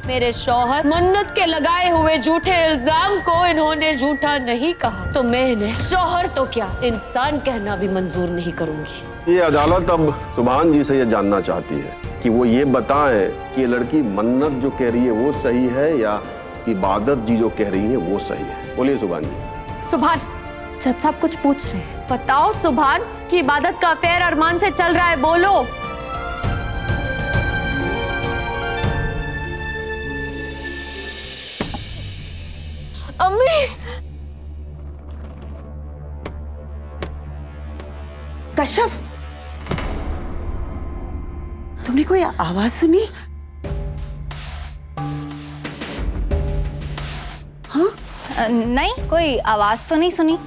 मेरे शौहर मन्नत के लगाए हुए झूठे इल्जाम को इन्होंने झूठा नहीं कहा तो मैं इन्हें शौहर तो क्या इंसान कहना भी मंजूर नहीं करूंगी। ये अदालत अब सुभान जी से ये जानना चाहती है कि वो ये बताएं कि ये लड़की मन्नत जो कह रही है वो सही है या इबादत जी जो कह रही है वो सही है। बोलिए सुभान जी। सुभान, जज साहब कुछ पूछ रहे हैं, बताओ सुभान कि इबादत का अफेयर अरमान से चल रहा है, बोलो। अम्मी, कश्यप, तुमने कोई आवाज सुनी? हाँ? नहीं, कोई आवाज तो नहीं सुनी।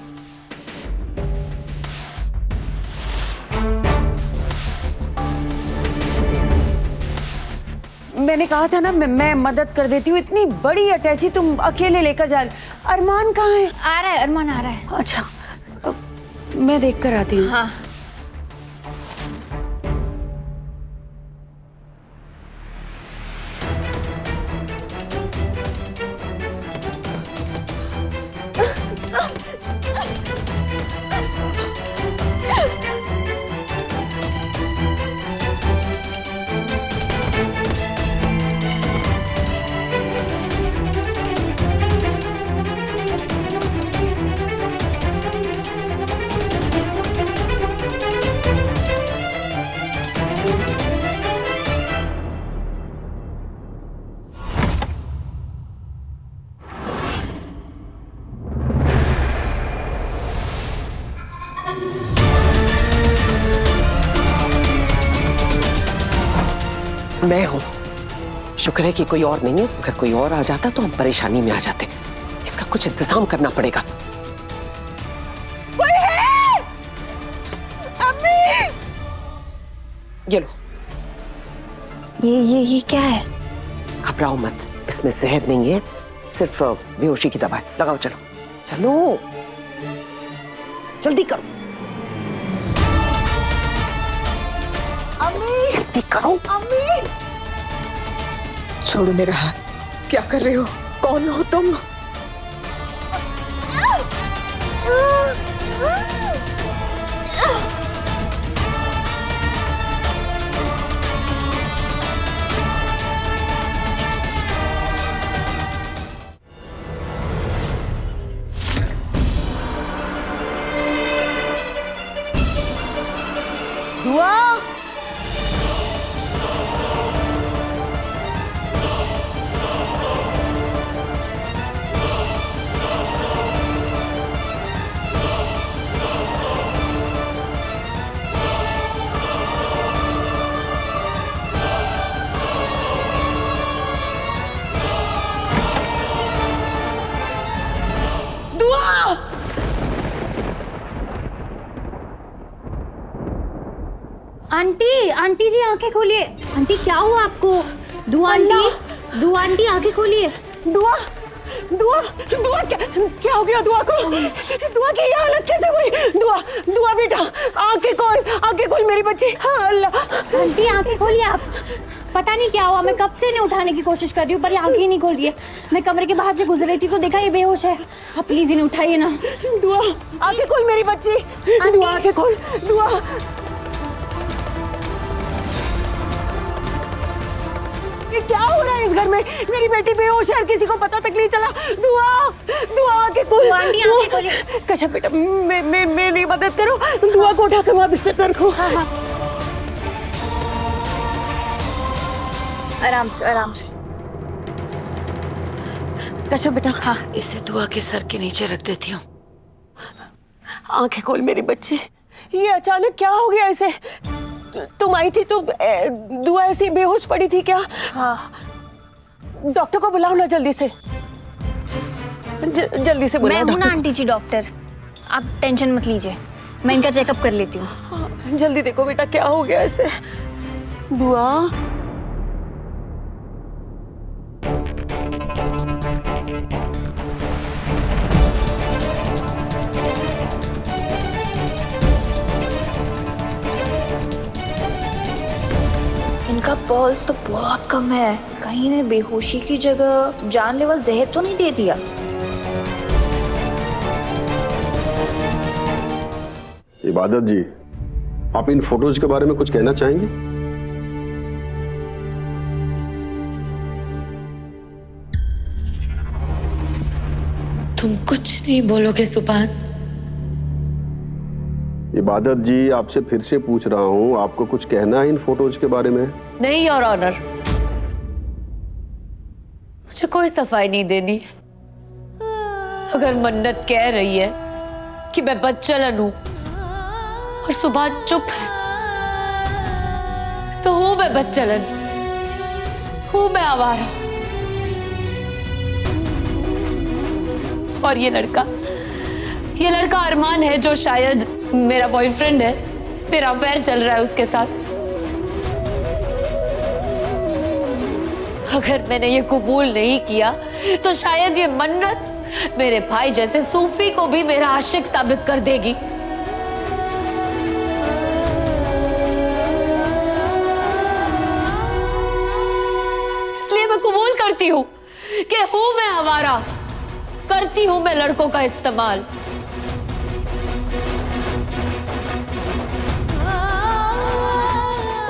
मैंने कहा था ना मैं मदद कर देती हूँ। इतनी बड़ी अटैची तुम अकेले लेकर जा रहे। अरमान कहाँ है? आ रहा है, अरमान आ रहा है। अच्छा, मैं देख कर आती हूँ। हाँ। मैं हूं। शुक्र है कि कोई और नहीं है, अगर कोई और आ जाता तो हम परेशानी में आ जाते। इसका कुछ इंतजाम करना पड़ेगा। कोई है? अम्मी! ये लो। ये क्या है? घबराओ मत, इसमें जहर नहीं है, सिर्फ बेहोशी की दवा है। लगाओ, चलो चलो जल्दी करो। अम्मी! जल्दी करो। अम्मी! छोड़ो मेरा हाथ। क्या कर रहे हो? कौन हो तुम? दुआ! आंटी जी आंखें खोलिए। आंटी क्या हुआ आपको? दुआ आंटी आंखें खोलिए। दुआ! दुआ! दुआ! क्या हो गया दुआ को? दुआ की ये हालत कैसे हुई? दुआ! दुआ बेटा, आंखें खोल मेरी बच्ची। हाँ अल्लाह! आंटी आंखें खोलिए आप। पता नहीं क्या हुआ, मैं कब से इन्हें उठाने की कोशिश कर रही हूँ पर ये आंखें ही नहीं खोल रही है। मैं कमरे के बाहर से गुजर रही थी तो देखा ये बेहोश है। आप प्लीज इन्हें उठाइए ना। दुआ, आंखें खोल मेरी बच्ची। दुआ, आंखें खोल। दुआ! ये क्या हो रहा है इस घर में? मेरी बेटी बेहोश है, किसी को पता तक नहीं चला। दुआ! दुआ, आंखें खोल। आंटी आंखें खोलिए। कश्यप बेटा, मेरी मदद करो। दुआ को उठाकर वहाँ बिस्तर पर रखो। हाँ हाँ, आराम से आराम से। कश्यप बेटा, हाँ, इसे दुआ के सर के नीचे रख देती हूँ। आंखें खोल मेरी बच्ची। ये अचानक क्या हो गया इसे? तुम आई थी तो दुआ ऐसी बेहोश पड़ी थी क्या? हाँ। डॉक्टर को बुलाओ ना जल्दी से। जल्दी से बुलाओ। मैं हूं ना आंटी जी डॉक्टर, आप टेंशन मत लीजिए, मैं इनका चेकअप कर लेती हूँ। हाँ, जल्दी देखो बेटा क्या हो गया इसे। दुआ! इनका पल्स तो बहुत कम है, कहीं इन्हें बेहोशी की जगह जानलेवा जहर तो नहीं दे दिया। इबादत जी, आप इन फोटोज के बारे में कुछ कहना चाहेंगे? तुम कुछ नहीं बोलोगे सुभान? इबादत जी, आपसे फिर से पूछ रहा हूं, आपको कुछ कहना है इन फोटोज के बारे में? नहीं योर ऑनर, मुझे कोई सफाई नहीं देनी। अगर मन्नत कह रही है कि मैं बदचलन हूं और सुभान चुप है, तो हूं मैं बदचलन, हूं मैं आवारा। और ये लड़का अरमान है, जो शायद मेरा बॉयफ्रेंड है, मेरा अफेयर चल रहा है उसके साथ। अगर मैंने ये कबूल नहीं किया तो शायद ये मन्नत मेरे भाई जैसे सूफी को भी मेरा आशिक साबित कर देगी। इसलिए मैं कबूल करती हूं कि हूं मैं आवारा, करती हूं मैं लड़कों का इस्तेमाल।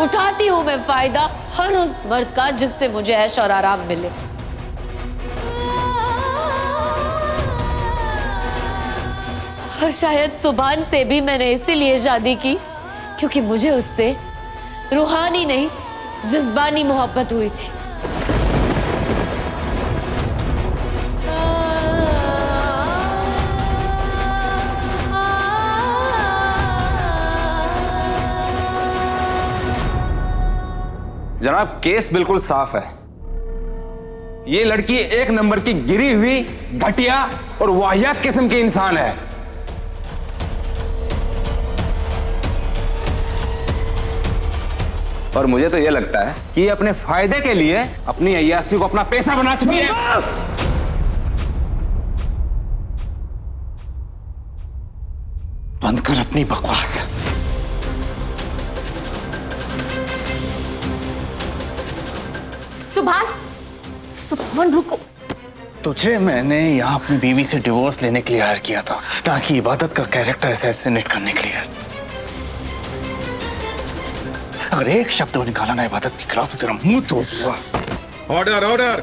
उठाती हूं मैं फायदा हर उस मर्द का जिससे मुझे ऐश और आराम मिले। और शायद सुभान से भी मैंने इसीलिए शादी की क्योंकि मुझे उससे रूहानी नहीं, जज्बानी मोहब्बत हुई थी। जनाब, केस बिल्कुल साफ है। ये लड़की एक नंबर की गिरी हुई, घटिया और वाहियात किस्म की इंसान है। और मुझे तो यह लगता है कि ये अपने फायदे के लिए अपनी अय्यासी को अपना पैसा बना चुकी है। बंद कर अपनी बकवास। सुभान रुको। तुझे मैंने यहाँ अपनी बीवी से डिवोर्स लेने के लिए हायर किया था, ताकि इबादत का कैरेक्टर असैसिनेट करने के लिए। अगर एक शब्द वो निकाला ना इबादत की खिलाफ तो तेरा मुंह तोड़ दूंगा। Order order.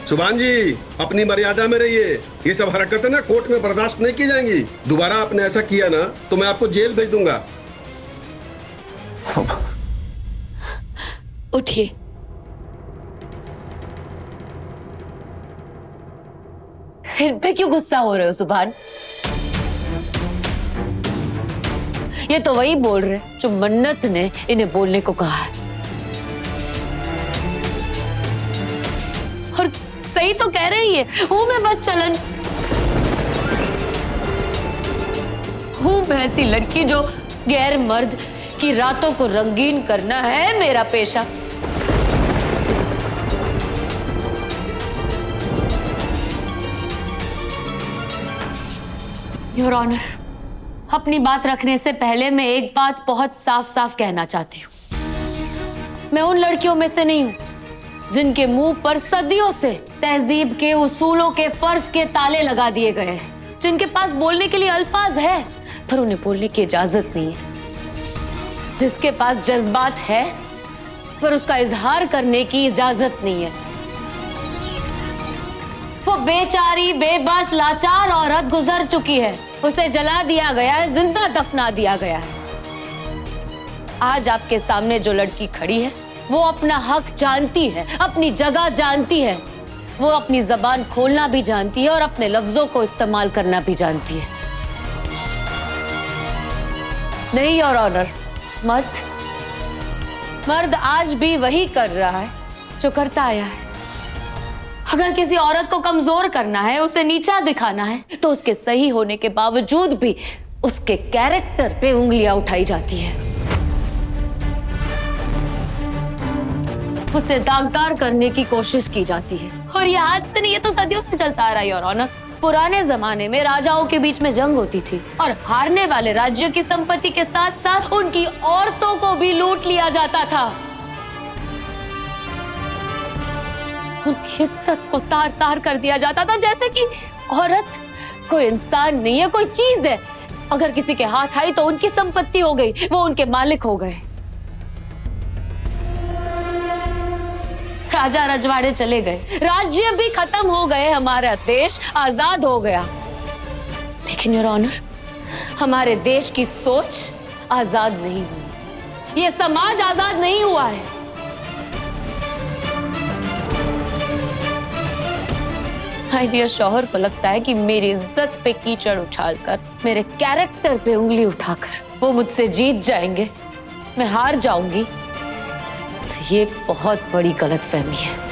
सुभान जी, अपनी मर्यादा में रहिए। ये सब हरकतें ना कोर्ट में बर्दाश्त नहीं की जाएंगी। दोबारा आपने ऐसा किया ना तो मैं आपको जेल भेज दूंगा। उठिए। इन पे क्यों गुस्सा हो रहे हो सुभान? ये तो वही बोल रहे जो मन्नत ने इन्हें बोलने को कहा है। और सही तो कह रही है, हूं मैं बदचलन, हूं मैं ऐसी लड़की जो गैर मर्द की रातों को रंगीन करना है मेरा पेशा। योर ऑनर, अपनी बात रखने से पहले मैं एक बात बहुत साफ साफ कहना चाहती हूँ। मैं उन लड़कियों में से नहीं हूं जिनके मुंह पर सदियों से तहजीब के उसूलों के फर्ज के ताले लगा दिए गए हैं, जिनके पास बोलने के लिए अल्फाज है पर उन्हें बोलने की इजाजत नहीं है, जिसके पास जज्बात है पर उसका इजहार करने की इजाजत नहीं है। वो बेचारी, बेबस, लाचार औरत गुजर चुकी है, उसे जला दिया गया है, जिंदा दफना दिया गया है। आज आपके सामने जो लड़की खड़ी है वो अपना हक जानती है, अपनी जगह जानती है, वो अपनी जबान खोलना भी जानती है और अपने लफ्जों को इस्तेमाल करना भी जानती है। नहीं योर ऑनर, मर्द आज भी वही कर रहा है जो करता आया है। अगर किसी औरत को कमजोर करना है, उसे नीचा दिखाना है, तो उसके सही होने के बावजूद भी उसके कैरेक्टर पे उंगलियां उठाई जाती है, उसे दागदार करने की कोशिश की जाती है। और ये आज से नहीं, ये तो सदियों से चलता आ रहा है योर ऑनर। पुराने जमाने में राजाओं के बीच में जंग होती थी और हारने वाले राज्य की संपत्ति के साथ साथ उनकी औरतों को भी लूट लिया जाता था। उनकी इज्जत को तार तार कर दिया जाता था, जैसे कि औरत कोई इंसान नहीं है, कोई चीज है। अगर किसी के हाथ आई तो उनकी संपत्ति हो गई, वो उनके मालिक हो गए। राजा रजवाड़े चले गए, राज्य भी खत्म हो गए, हमारा देश आजाद हो गया। लेकिन योर ऑनर, हमारे देश की सोच आजाद नहीं हुई, ये समाज आजाद नहीं हुआ है। माय डियर शौहर को लगता है कि मेरी इज्जत पे कीचड़ उछालकर, मेरे कैरेक्टर पे उंगली उठाकर वो मुझसे जीत जाएंगे, मैं हार जाऊंगी। तो ये बहुत बड़ी गलतफहमी है।